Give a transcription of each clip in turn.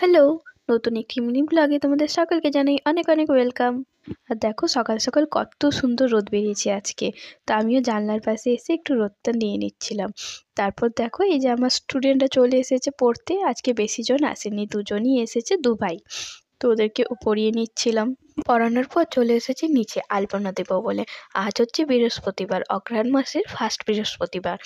Hello! নতুন একটি mini ব্লগে তোমাদের সকলকে জানাই অনেক অনেক ওয়েলকাম। আর দেখো সকাল সকাল কত সুন্দর রোদ বেরিয়েছে আজকে। তো আমিও জানলার পাশে এসে একটু রোদটা নিয়ে নিচ্ছিলাম। তারপর দেখো এই যে আমার স্টুডেন্টরা চলে এসেছে পড়তে। আজকে বেশি জন আসেনি, দুজনই এসেছে, দু ভাই। তো ওদেরকে পড়িয়ে নিচ্ছিলাম। পড়ানোর পর চলে এসেছি নিচে আলপনা দেবো বলে। আজ হচ্ছে বৃহস্পতিবার, অঘ্রাণ মাসের ফার্স্ট বৃহস্পতিবার।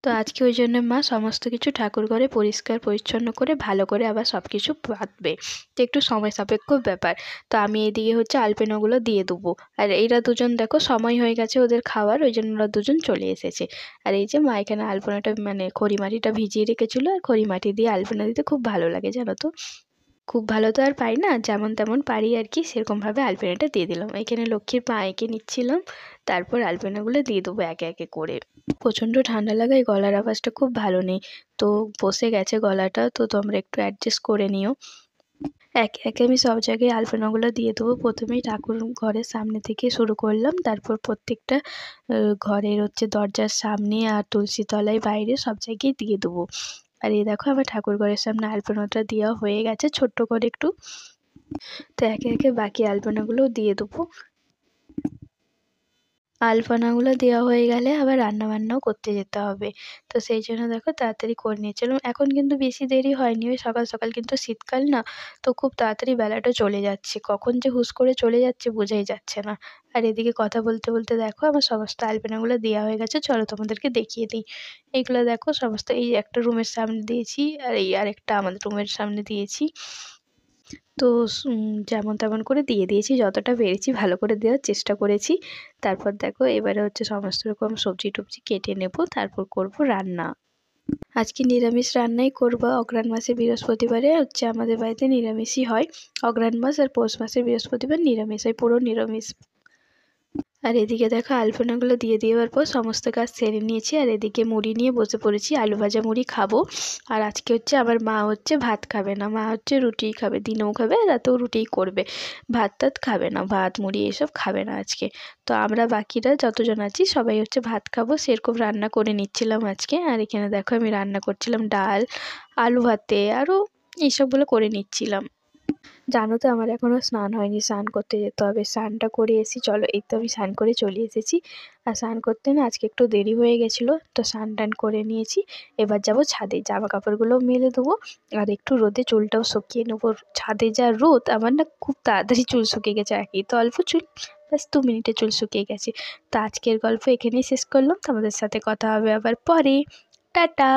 তো আজকে ওই জন্য মা সমস্ত কিছু ঠাকুর ঘরে পরিষ্কার পরিচ্ছন্ন করে ভালো করে আবার সব কিছু বাঁধবে। তো একটু সময় সাপেক্ষ ব্যাপার। তো আমি এদিকে হচ্ছে আলপনাগুলো দিয়ে দেবো। আর এরা দুজন দেখো সময় হয়ে গেছে ওদের খাওয়ার, ওই জন্য ওরা দুজন চলে এসেছে। আর এই যে মা এখানে আলপনাটা মানে খড়িমাটিটা ভিজিয়ে রেখেছিলো, আর খড়িমাটি দিয়ে আলপনা দিতে খুব ভালো লাগে জানো তো। খুব ভালো তো আর পাই না, যেমন তেমন পারি আর কি, সেরকমভাবে আলপনাটা দিয়ে দিলাম। এখানে লক্ষ্মীর পা এঁকে নিচ্ছিলাম, তারপর আলপনাগুলো দিয়ে দেবো একে একে করে। প্রচণ্ড ঠান্ডা লাগায় গলার আওয়াজটা খুব ভালো নেই, তো বসে গেছে গলাটা, তো তোমরা একটু অ্যাডজাস্ট করে নিও। একে একে আমি সব জায়গায় আলপনাগুলো দিয়ে দেবো। প্রথমেই ঠাকুর ঘরের সামনে থেকে শুরু করলাম, তারপর প্রত্যেকটা ঘরের হচ্ছে দরজার সামনে আর তুলসী তলায় বাইরে সব জায়গায় দিয়ে দেবো। আর এই দেখো আমার ঠাকুর ঘরের সামনে আলপনাটা দেওয়া হয়ে গেছে ছোট্ট করে একটু। তো একে একে বাকি আলপনাগুলোও দিয়ে দেবো। আলপনাগুলো দেওয়া হয়ে গেলে আবার রান্নাবান্নাও করতে যেতে হবে, তো সেই জন্য দেখো তাড়াতাড়ি করে নিয়েছিলাম। এখন কিন্তু বেশি দেরি হয়নি, ওই সকাল সকাল, কিন্তু শীতকাল না, তো খুব তাড়াতাড়ি বেলাটা চলে যাচ্ছে, কখন যে হুস করে চলে যাচ্ছে বোঝাই যাচ্ছে না। আর এদিকে কথা বলতে বলতে দেখো আমার সমস্ত আলপনাগুলো দেওয়া হয়ে গেছে, চলো তোমাদেরকে দেখিয়ে দিই। এইগুলো দেখো সমস্ত, এই একটা রুমের সামনে দিয়েছি, আর এই আরেকটা আমাদের রুমের সামনে দিয়েছি। তো যেমন তেমন করে দিয়ে দিয়েছি, যতটা পেরেছি ভালো করে দেওয়ার চেষ্টা করেছি। তারপর দেখো এবারে হচ্ছে সমস্ত রকম সবজি টবজি কেটে নেব, তারপর করব রান্না। আজকে নিরামিষ রান্নাই করব। অঘ্রাণ মাসে বৃহস্পতিবারে হচ্ছে আমাদের বাড়িতে নিরামিষই হয়। অঘ্রাণ মাস আর পৌষ মাসে বৃহস্পতিবার নিরামিষ হয়, পুরো নিরামিষ। আর এদিকে দেখো আলপনাগুলো দিয়ে দেওয়ার পর সমস্ত কাজ সেরে নিয়েছি, আর এদিকে মুড়ি নিয়ে বসে পড়েছি, আলু ভাজা মুড়ি খাবো। আর আজকে হচ্ছে আমার মা হচ্ছে ভাত খাবে না, মা হচ্ছে রুটিই খাবে, দিনেও খাবে রাতেও রুটিই করবে, ভাত টাত খাবে না, ভাত মুড়ি এসব খাবে না আজকে। তো আমরা বাকিরা যতজন আছি সবাই হচ্ছে ভাত খাবো, সেরকম রান্না করে নিচ্ছিলাম আজকে। আর এখানে দেখো আমি রান্না করছিলাম ডাল, আলু ভাতে, আরও এইসবগুলো করে নিচ্ছিলাম। জানো তো আমার এখনও স্নান হয়নি, স্নান করতে যেতে হবে। স্নানটা করে এসি, চলো এই তো আমি স্নান করে চলে এসেছি। আর স্নান করতে না আজকে একটু দেরি হয়ে গেছিলো, তো স্নান টান করে নিয়েছি। এবার যাব ছাদে, জামা কাপড়গুলোও মেলে দেবো, আর একটু রোদে চুলটাও শুকিয়ে নেবো। ছাদে যা রোদ, আমার না খুব তাড়াতাড়ি চুল শুকিয়ে গেছে, একেই তো অল্প চুল, ব্যাস 2 মিনিটে চুল শুকিয়ে গেছে। তো আজকের গল্প এখানেই শেষ করলাম, তোমাদের সাথে কথা হবে আবার পরে। টাটা।